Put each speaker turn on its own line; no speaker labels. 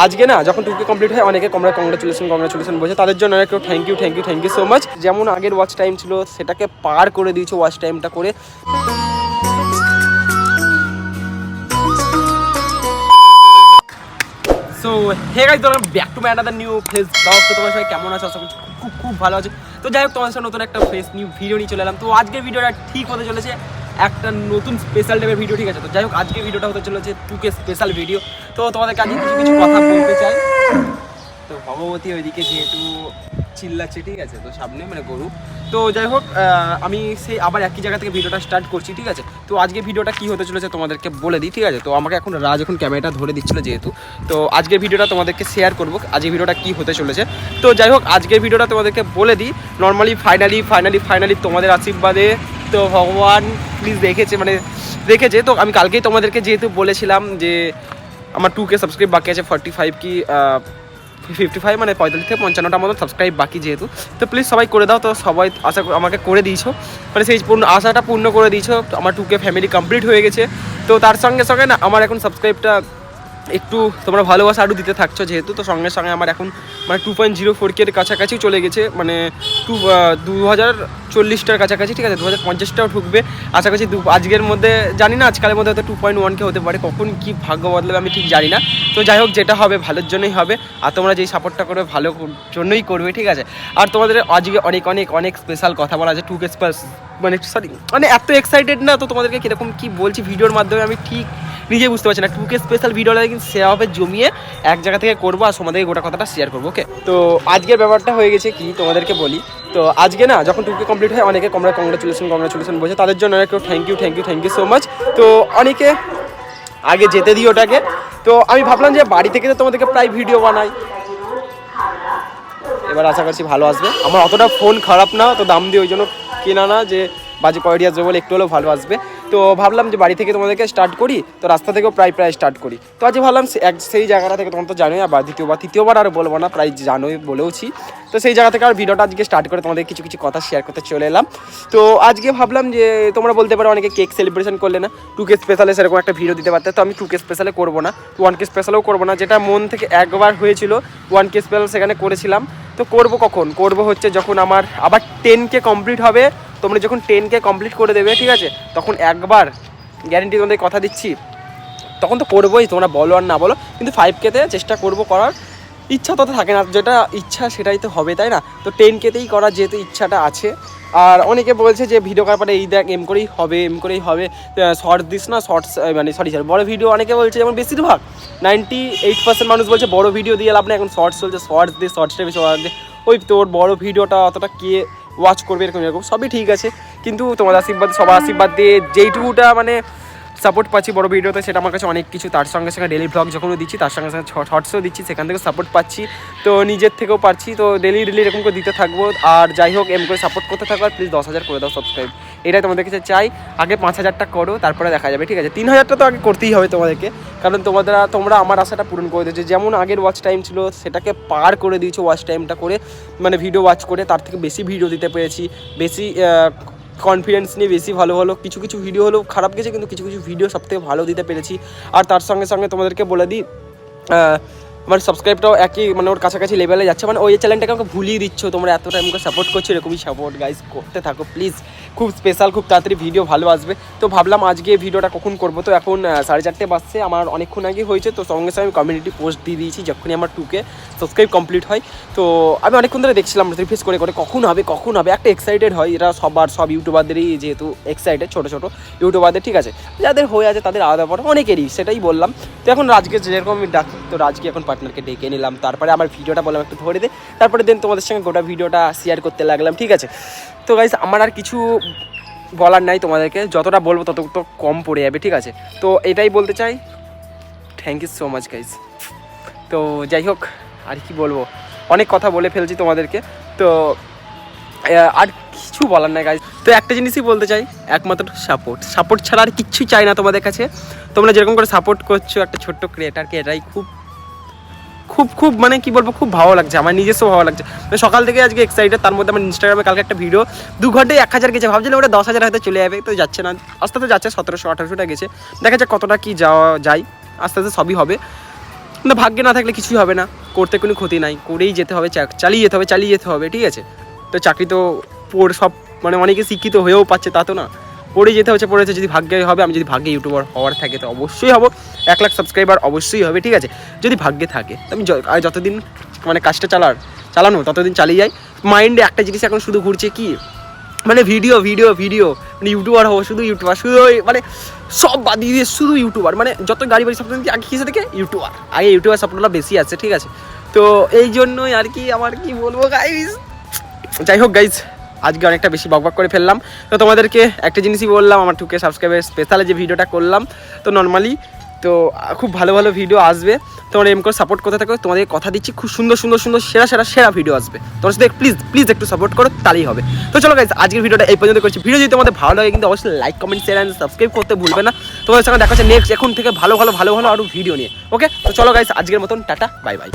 আজকে না যখন 2K কমপ্লিট হয় অনেকে কংগ্রাচুলেশন বলছে, তাদের জন্য একটু থ্যাংক ইউ সো মাচ। যেমন আগের ওয়াচ টাইম ছিল সেটাকে পার করে দিয়েছো ওয়াচ টাইমটা করে। সো হে গাইস, তোমরা back to my another new face blog. তো তোমরা সবাই কেমন আছো? আশা করছি খুব ভালো আছো। তো যাই হোক, তোমাদের সাথে নতুন একটা ফেস নিউ ভিডিও নিয়ে চলে এলাম। তো আজকের ভিডিওটা ঠিক হতে চলেছে একটা নতুন স্পেশাল টাইপের ভিডিও, ঠিক আছে? তো যাই হোক, আজকে ভিডিওটা হতে চলেছে 2K স্পেশাল ভিডিও। তো তোমাদের কাছে কিছু কথা বলতে চাই। তো ভগবতী ওইদিকে যেহেতু চিল্লাচ্ছে, ঠিক আছে, তো সামনে মানে গরু। তো যাই হোক, আমি সেই আবার একই জায়গা থেকে ভিডিওটা স্টার্ট করছি, ঠিক আছে? তো আজকে ভিডিওটা কী হতে চলেছে তোমাদেরকে বলে দিই, ঠিক আছে? তো আমাকে এখন রাজ ক্যামেরাটা ধরে দিচ্ছিলো যেহেতু, তো আজকের ভিডিওটা তোমাদেরকে শেয়ার করবো আজকের ভিডিওটা কী হতে চলেছে। তো যাই হোক, আজকের ভিডিওটা তোমাদেরকে বলে দিই। নর্মালি ফাইনালি তোমাদের আশীর্বাদে তো ভগবান প্লিজ দেখেছে। তো আমি কালকেই তোমাদেরকে যেহেতু বলেছিলাম যে আমার 2K সাবস্ক্রাইব বাকি আছে, 45 কি 55 মানে 45 থেকে 55টার মতো সাবস্ক্রাইব বাকি যেহেতু। তো প্লিজ সবাই করে দাও। তো সবাই আশা আমাকে করে দিয়েছো, মানে সেই আশাটা পূর্ণ করে দিয়েছো। আমার 2K ফ্যামিলি কমপ্লিট হয়ে গেছে। তো তার সঙ্গে সঙ্গে না আমার এখন সাবস্ক্রাইবটা একটু তোমরা ভালোবাসা আরও দিতে থাকছো যেহেতু। তো সঙ্গে সঙ্গে আমার এখন মানে 2.04K এর কাছাকাছিও চলে গেছে, মানে 2040টার কাছাকাছি, ঠিক আছে? 2050টাও ঢুকবে আশা করছি আজকের মধ্যে। জানি না আজকালের মধ্যে হয়তো 2.1K হতে পারে, কখন কি ভাগ্য বদলাবে আমি ঠিক জানি না। তো যাই হোক, যেটা হবে ভালোর জন্যই হবে। আর তোমরা যেই সাপোর্টটা করবে ভালোর জন্যই করবে, ঠিক আছে? আর তোমাদের আজকে অনেক স্পেশাল কথা বলা আছে 2K মানে এত এক্সাইটেড না তো তোমাদেরকে কীরকম কী বলছি ভিডিওর মাধ্যমে আমি ঠিক নিজে বুঝতে পারছি না। 2K স্পেশাল ভিডিওটা কিন্তু সেভাবে জমিয়ে এক জায়গা থেকে করবো আর তোমাদেরকে গোটা কথাটা শেয়ার করবো, ওকে? তো আজকের ব্যাপারটা হয়ে গেছে কি তোমাদেরকে বলি। তো আজকে না যখন 2K কমপ্লিট হয় অনেকে কংগ্রাচুলেশন বলছে, তাদের জন্য একটু থ্যাংক ইউ সো মাচ। তো অনেকে আগে যেতে দিই ওটাকে। তো আমি ভাবলাম যে বাড়ি থেকে তো তোমাদেরকে প্রায় ভিডিও বানাই, এবার আশা করছি ভালো আসবে। আমার অতটা ফোন খারাপ না, তো দাম দিয়ে ওই জন্য কেনা না যে বাজে কোয়ালিটি আসবে বলে, একটু হলেও ভালো আসবে। তো ভাবলাম যে বাড়ি থেকে তোমাদেরকে স্টার্ট করি, তো রাস্তা থেকেও প্রায় স্টার্ট করি। তো আজকে ভাবলাম সেই জায়গাটা থেকে তোমরা তো জানোই, আবার তৃতীয়বার আর বলবো না, প্রায় জানোই বলেওছি। তো সেই জায়গা থেকে আর ভিডিওটা আজকে স্টার্ট করে তোমাদের কিছু কথা শেয়ার করতে চলে এলাম। তো আজকে ভাবলাম যে তোমরা বলতে পারো অনেকে কেক সেলিব্রেশন করলে না 2K স্পেশালে সেরকম একটা ভিডিও দিতে পারতে। তো আমি 2K স্পেশালে করবো না, 1K স্পেশালেও করবো না। যেটা মন থেকে একবার হয়েছিল 1K স্পেশাল সেখানে করেছিলাম। তো করবো হচ্ছে যখন আমার আবার 10K কমপ্লিট হবে। তোমরা যখন 10K কমপ্লিট করে দেবে, ঠিক আছে, তখন একবার গ্যারেন্টি তোমাদের কথা দিচ্ছি, তখন তো করবোই, তোমরা বলো আর না বলো, কিন্তু 5Kতে চেষ্টা করবো করার। ইচ্ছা তো থাকে না, যেটা ইচ্ছা সেটাই তো হবে, তাই না? তো 10Kতেই করার যেহেতু ইচ্ছাটা আছে। আর অনেকে বলছে যে ভিডিও করার পরে এই দেখ এম করেই হবে শর্টস দিস না, শর্টস মানে সরি বড় ভিডিও। অনেকে বলছে, যেমন বেশিরভাগ 98% মানুষ বলছে বড় ভিডিও দিয়ে লাভ না, এখন শর্টস চলছে, শর্টস দিয়ে, শর্টসটা বেশি ওই তোর বড় ভিডিওটা অতটা কে ওয়াচ করবে, এরকম সবই ঠিক আছে। কিন্তু তোমাদের সবার আশীর্বাদ দিয়ে যেইটুকুটা মানে সাপোর্ট পাচ্ছি বড় ভিডিওতে, সেটা আমার কাছে অনেক কিছু। তার সঙ্গে সঙ্গে ডেলি ব্লগ যখনও দিচ্ছি, তার সঙ্গে সঙ্গে শর্টসও দিচ্ছি, সেখান থেকে সাপোর্ট পাচ্ছি। তো নিজের থেকেও পাচ্ছি, তো ডেলি এরকম করে দিতে থাকবো। আর যাই হোক, এম করে সাপোর্ট করতে থাকবো। আর প্লিজ 10,000 করে দাও সাবস্ক্রাইব, এটাই তোমাদের কাছে চাই। আগে 5,000টা করো, তারপরে দেখা যাবে, ঠিক আছে? 3,000টা তো আগে করতেই হবে তোমাদেরকে, কারণ তোমরা আমার আশাটা পূরণ করে দিয়েছো। যেমন আগের ওয়াচ টাইম ছিল সেটাকে পার করে দিয়েছো ওয়াচ টাইমটা করে, মানে ভিডিও ওয়াচ করে তার থেকে বেশি ভিডিও দিতে পেরেছি, বেশি কনফিডেন্স নিয়ে বেশি ভালো কিছু ভিডিও হলেও খারাপ গেছে, কিন্তু কিছু ভিডিও সবথেকে ভালো দিতে পেরেছি। আর তার সঙ্গে সঙ্গে তোমাদেরকে বলে দিই, আমার সাবস্ক্রাইবটাও একই মানে ওর কাছাকাছি লেভেলে যাচ্ছে। মানে ওই চ্যানেলটাকে আমাকে ভুলিয়ে দিচ্ছ, তোমরা এতটা আমাকে সাপোর্ট করছো, এরকমই সাপোর্ট গাইজ করতে থাকো প্লিজ। খুব স্পেশাল, খুব তাড়াতাড়ি ভিডিও ভালো আসবে। তো ভাবলাম আজকে ভিডিওটা কখন করবো। তো এখন 4:30 বাজছে, আমার অনেকক্ষণ আগে হয়েছে। তো সঙ্গে সঙ্গে আমি কমিউনিটি পোস্ট দিয়ে দিয়েছি যখনই আমার 2K সাবস্ক্রাইব কমপ্লিট হয়। তো আমি অনেকক্ষণ ধরে দেখছিলাম রিফ্রেশ করে কখন হবে একটা এক্সাইটেড হয়। এরা সব ইউটিউবারদেরই যেহেতু এক্সাইটেড, ছোটো ইউটিউবারদের, ঠিক আছে, যাদের হয়ে আছে তাদের আলাদা পড়া অনেকেরই, সেটাই বললাম। তো এখন রাজকে যেরকম আমি ডাকি, তো রাজকে এখন পার্টনারকে ডেকে নিলাম, তারপরে আমার ভিডিওটা বললাম একটু ধরে দে, তারপরে দেন তোমাদের সঙ্গে গোটা ভিডিওটা শেয়ার করতে লাগলাম, ঠিক আছে? তো গাইস, আমার আর কিছু বলার নাই তোমাদেরকে, যতটা বলবো তত তো কম পড়ে যাবে, ঠিক আছে? তো এটাই বলতে চাই, thank you so much guys. তো যাই হোক, আর কি বলবো, অনেক কথা বলে ফেলছি তোমাদেরকে। তো আর কিছু বলার নাই গাইস। তো একটা জিনিসই বলতে চাই, একমাত্র সাপোর্ট ছাড়া আর কিচ্ছুই চাই না তোমাদের কাছে। তোমরা যেরকম করে সাপোর্ট করছো একটা ছোট্ট ক্রিয়েটারকে, এটাই খুব মানে কি বলবো, খুব ভালো লাগছে, আমার নিজস্ব ভালো লাগছে। মানে সকাল থেকে আজকে এক্সাইটেড। তার মধ্যে আমার ইনস্টাগ্রামে কালকে একটা ভিডিও 2 ঘন্টায় 1,000 গেছে, ভাবছিলাম ওটা 10,000 হয়তো চলে যাবে, তো যাচ্ছে না, আস্তে আস্তে যাচ্ছে, 1700-1800টা গেছে। দেখা যাক কতটা কি যাওয়া যায়, আস্তে আস্তে সবই হবে। কিন্তু ভাগ্যে না থাকলে কিছুই হবে না, করতে কোনো ক্ষতি নাই, করেই যেতে হবে, চালিয়ে যেতে হবে, ঠিক আছে। তো চাকরি তো সব মানে অনেকে শিক্ষিত হয়েও পাচ্ছে তা তো না, পড়ে যেতে হচ্ছে, পড়েছে যদি ভাগ্যে হবে। আমি যদি ভাগ্যে ইউটিউবার হওয়ার থাকে তো অবশ্যই হবো, 1 লাখ সাবস্ক্রাইবার অবশ্যই হবে, ঠিক আছে, যদি ভাগ্যে থাকে। তো আমি যতদিন মানে কাজটা চালানো ততদিন চালিয়ে যাই। মাইন্ডে একটা জিনিস এখন শুধু ঘুরছে কি, মানে ভিডিও মানে ইউটিউবার হবো, শুধু ইউটিউবার, শুধু মানে সব বাদ দিয়ে শুধু ইউটিউবার, মানে যত গাড়ি বাড়ি স্বপ্ন আগে কিসে থেকে ইউটিউবার, আগে ইউটিউবার স্বপ্নটা বেশি আছে, ঠিক আছে। তো এই জন্যই আর কি, আমার কি বলবো গাইস, যাই হোক গাইস, আজকে অনেকটা বেশি বকবক করে ফেললাম। তো তোমাদেরকে একটা জিনিসই বললাম, আমার 2K সাবস্ক্রাইবার স্পেশালে যে ভিডিওটা করলাম, তো নর্মালি তো খুব ভালো ভিডিও আসবে, তোমরা এম করে সাপোর্ট করতে থাকো। তোমাদের কথা দিচ্ছি খুব সুন্দর সেরা ভিডিও আসবে, তোমার সাথে প্লিজ একটু সাপোর্ট করো, তাহলেই হবে। তো চলো গাইস, আজকের ভিডিওটা এই পর্যন্ত করছি। ভিডিও যদি তোমাদের ভালো লাগে কিন্তু অবশ্যই like, comment, share and subscribe করতে ভুলবে না। তোমাদের সঙ্গে দেখা হচ্ছে নেক্সট এখন থেকে ভালো আরও ভিডিও নিয়ে। ওকে, তো চলো গাইস, আজকের মতন টাটা, বাই বাই।